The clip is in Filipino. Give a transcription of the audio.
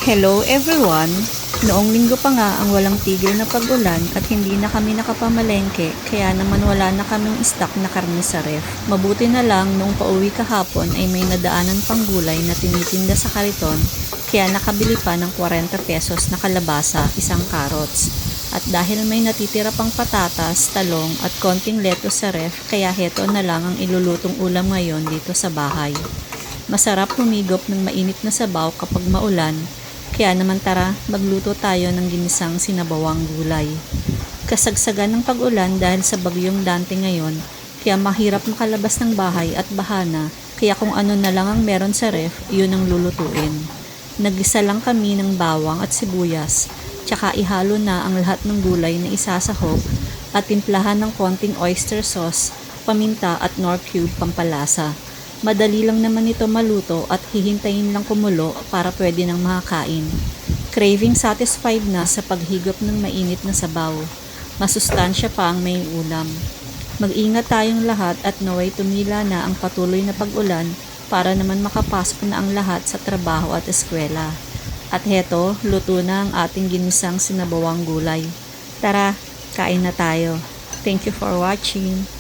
Hello everyone! Noong linggo pa nga ang walang tigil na pag-ulan at hindi na kami nakapamalengke kaya naman wala na kaming stock na karne sa ref. Mabuti na lang noong pauwi kahapon ay may nadaanan pang gulay na tinitinda sa kariton kaya nakabili pa ng 40 pesos na kalabasa, isang carrots. At dahil may natitira pang patatas, talong at konting lettuce sa ref kaya heto na lang ang ilulutong ulam ngayon dito sa bahay. Masarap humigop ng mainit na sabaw kapag maulan. Kaya naman tara, magluto tayo ng ginisang sinabawang gulay. Kasagsagan ng pag-ulan dahil sa bagyong Dante ngayon, kaya mahirap makalabas ng bahay at bahana, kaya kung ano na lang ang meron sa ref, yun ang lulutuin. Nagisa lang kami ng bawang at sibuyas, tsaka ihalo na ang lahat ng gulay na isasahog at timplahan ng konting oyster sauce, paminta at Knorr cube pampalasa. Madali lang naman ito maluto at hihintayin lang kumulo para pwede nang makakain. Craving satisfied na sa paghigop ng mainit na sabaw. Masustansya pa ang may ulam. Mag-ingat tayong lahat at naway tumila na ang patuloy na pag-ulan para naman makapasok na ang lahat sa trabaho at eskwela. At heto, luto na ang ating ginisang sinabawang gulay. Tara, kain na tayo. Thank you for watching.